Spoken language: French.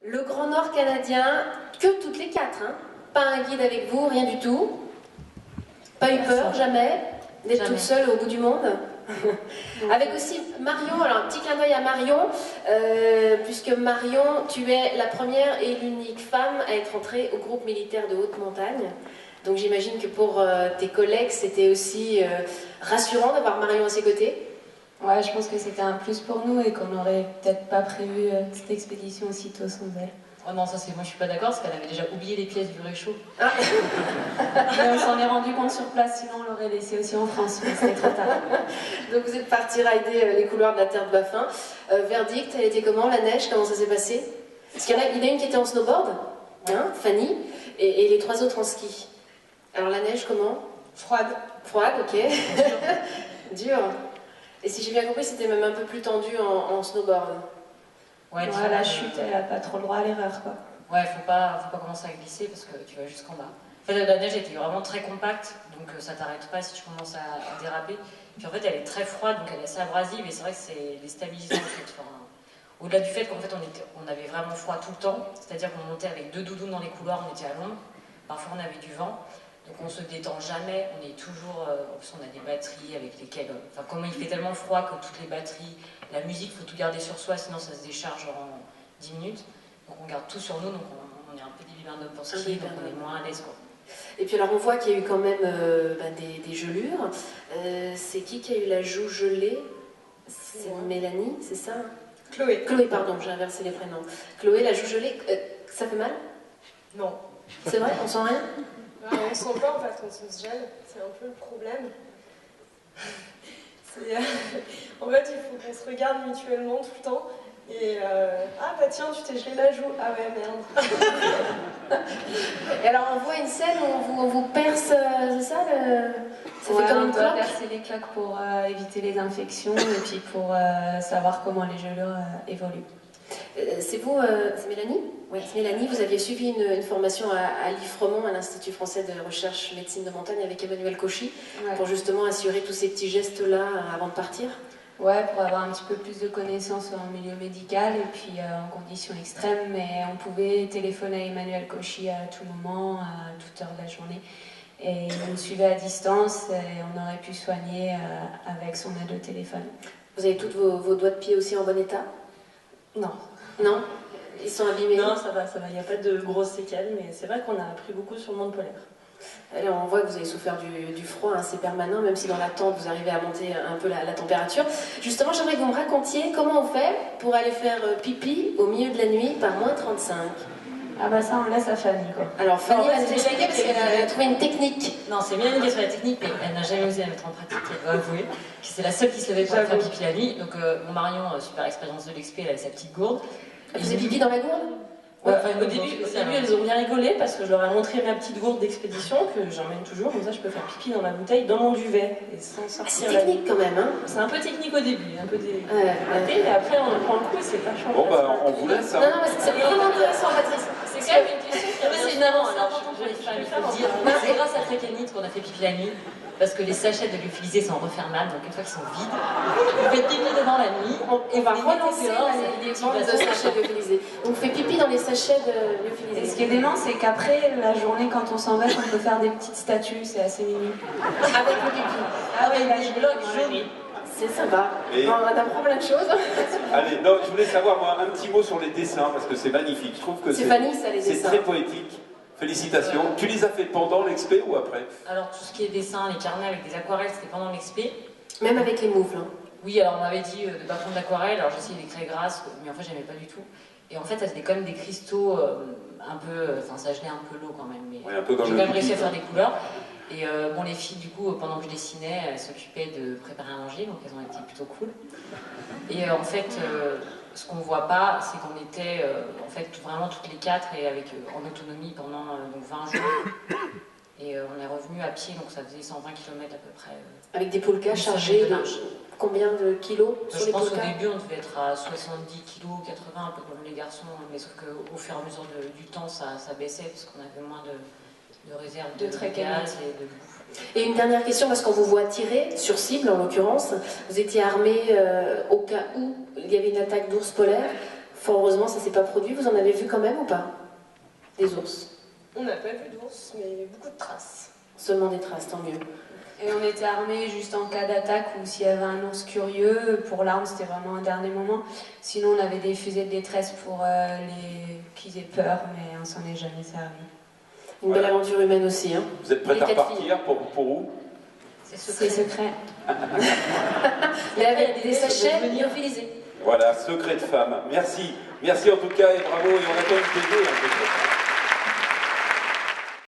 Le Grand Nord canadien, que toutes les quatre, hein. Pas un guide avec vous, rien du tout. Pas eu peur, jamais, d'être toute seule au bout du monde. Avec aussi Marion, alors un petit clin d'œil à Marion, puisque Marion, tu es la première et l'unique femme à être entrée au groupe militaire de haute montagne. Donc j'imagine que pour tes collègues, c'était aussi rassurant d'avoir Marion à ses côtés. Ouais, je pense que c'était un plus pour nous et qu'on n'aurait peut-être pas prévu cette expédition aussitôt sans elle. Oh non, ça c'est moi je suis pas d'accord parce qu'elle avait déjà oublié les pièces du réchaud. Ah. Mais on s'en est rendu compte sur place, sinon on l'aurait laissé aussi en France, mais c'était trop tard. Donc vous êtes parti rider les couloirs de la Terre de Baffin. Verdict, elle était comment, la neige, comment ça s'est passé? Parce qu'il y en a une qui était en snowboard, hein, Fanny, et les trois autres en ski. Alors la neige, comment? Froide. Froide, ok. Dur. Et si j'ai bien compris, c'était même un peu plus tendu en snowboard. Ouais, la chute, elle a pas trop le droit à l'erreur, quoi. Ouais, faut pas commencer à glisser parce que tu vas jusqu'en bas. En fait, la neige était vraiment très compacte, donc ça t'arrête pas si tu commences à déraper. Puis en fait, elle est très froide, donc elle est assez abrasive, et c'est vrai que c'est déstabilisant en fait. Enfin, au-delà du fait qu'en fait, on avait vraiment froid tout le temps, c'est-à-dire qu'on montait avec 2 doudounes dans les couloirs, on était à l'ombre, parfois on avait du vent. Donc on se détend jamais, on est toujours... en plus on a des batteries avec lesquelles... Enfin comme il fait tellement froid que toutes les batteries, la musique, il faut tout garder sur soi, sinon ça se décharge en 10 minutes. Donc on garde tout sur nous, donc on est un peu des bibernopes pour skier, donc on est moins à l'aise, quoi. Et puis alors on voit qu'il y a eu quand même des gelures. C'est qui a eu la joue gelée? C'est Mélanie, c'est ça? Chloé. Chloé, pardon, j'ai inversé les prénoms. Chloé, la joue gelée, ça fait mal? Non. C'est vrai, on sent rien? On sent pas en fait, on se gèle, c'est un peu le problème. En fait, il faut qu'on se regarde mutuellement tout le temps. Et ah bah tiens, tu t'es gelé la joue. Ah ouais, merde. Et alors on voit une scène où on vous perce, c'est ça ça Ouais, fait comme on une doit cloque. percer les cloques pour éviter les infections et puis pour savoir comment les gelures évoluent. C'est vous, c'est Mélanie? Oui, c'est Mélanie. Vous aviez suivi une formation à l'IFREMont, à l'Institut français de recherche médecine de montagne, avec Emmanuel Cauchy, Ouais. pour justement assurer tous ces petits gestes-là avant de partir. Ouais, pour avoir un petit peu plus de connaissances en milieu médical et puis en conditions extrêmes, mais on pouvait téléphoner à Emmanuel Cauchy à tout moment, à toute heure de la journée. Et il nous suivait à distance et on aurait pu soigner avec son aide au téléphone. Vous avez tous vos doigts de pied aussi en bon état? Non. Non? Ils sont abîmés? Non, ça va. Il n'y a pas de grosses séquelles, mais c'est vrai qu'on a appris beaucoup sur le monde polaire. Alors on voit que vous avez souffert du froid, hein, c'est permanent, même si dans la tente vous arrivez à monter un peu la température. Justement, j'aimerais que vous me racontiez comment on fait pour aller faire pipi au milieu de la nuit par moins 35. Ah bah ça, on laisse à Fanny, quoi. Alors Fanny En fait, va nous expliquer parce qu'elle a trouvé une technique. Non, c'est Mélanie qui est sur la technique, mais elle n'a jamais osé la mettre en pratique, elle doit avouer. C'est la seule qui se levait pour faire pipi la nuit. Donc mon Marion, super expérience de l'expé, elle avait sa petite gourde. Elle faisait pipi dans la gourde? Ouais, Au début, elles ont bien rigolé parce que je leur ai montré ma petite gourde d'expédition que j'emmène toujours, comme ça je peux faire pipi dans ma bouteille, dans mon duvet, et sans C'est sortir la nuit. technique quand même, hein? C'est un peu technique au début, un peu raté, mais après on prend le coup et c'est vachement Bon, bah, facile. on vous laisse. Non, non, mais c'est vraiment intéressant, Patrice. C'est quand même une question qui c'est une avance importante pour les femmes, il faut le dire. C'est grâce à Trécanite qu'on a fait pipi la nuit, parce que les sachets de lyophilisés sont refermables, donc une fois qu'ils sont vides, vous faites pipi dedans la nuit, On va relancer les bandes de sachets lyophilisés. On fait pipi dans les sachets de Et lyophilisés. ce qui est dément, c'est qu'après la journée, quand on s'en va, on peut faire des petites statues, c'est assez mignon. Avec le pipi. Ah oui, là, des je blocs jaunis. C'est sympa. Et- Bon, on apprend plein de choses. Allez, non, je voulais savoir moi, un petit mot sur les dessins parce que c'est magnifique. Je trouve que C'est Fanny, ça, les c'est dessins. très poétique. Félicitations. Tu les as fait pendant l'expé ou après? Alors tout ce qui est dessin, les carnets avec des aquarelles, c'était pendant l'expé. Même avec les moufles. Hein. Oui, alors on m'avait dit de ne pas prendre d'aquarelle, alors j'ai essayé d'écrire grasses, mais en fait j'aimais pas du tout. Et en fait ça c'était quand même des cristaux un peu, enfin ça gelait un peu l'eau quand même, mais Oui, un peu comme j'ai le quand même pipi, réussi à faire quoi. des couleurs. Et bon les filles du coup pendant que je dessinais, elles s'occupaient de préparer à manger, donc elles ont été plutôt cool. Et en fait ce qu'on voit pas, c'est qu'on était en fait vraiment toutes les quatre et avec en autonomie pendant donc 20 jours. Et on est revenu à pied, donc ça faisait 120 km à peu près. Avec des poulkas Une chargés semaine de de marche. combien de kilos sur Je les pense au poulkas? début on devait être à 70 kg, 80, un peu comme les garçons, mais sauf qu'au fur et à mesure du temps ça baissait parce qu'on avait moins de réserves de gaz et de bouffe. Et une dernière question, parce qu'on vous voit tirer, sur cible en l'occurrence, vous étiez armé au cas où il y avait une attaque d'ours polaire. Fort heureusement, ça s'est pas produit. Vous en avez vu quand même ou pas? Des ours? On n'a pas vu d'ours, mais beaucoup de traces. Seulement des traces, tant mieux. Et on était armés juste en cas d'attaque ou s'il y avait un ours curieux. Pour l'arme, c'était vraiment un dernier moment. Sinon, on avait des fusées de détresse pour qu'ils aient peur, mais on s'en est jamais servi. Une belle aventure humaine aussi. Hein. Vous êtes prête Les à 4 repartir pour où? C'est secret. Mais avec des sachets lyophilisés. Voilà, secret de femme. Merci. Merci en tout cas et bravo. Et on attend une TV.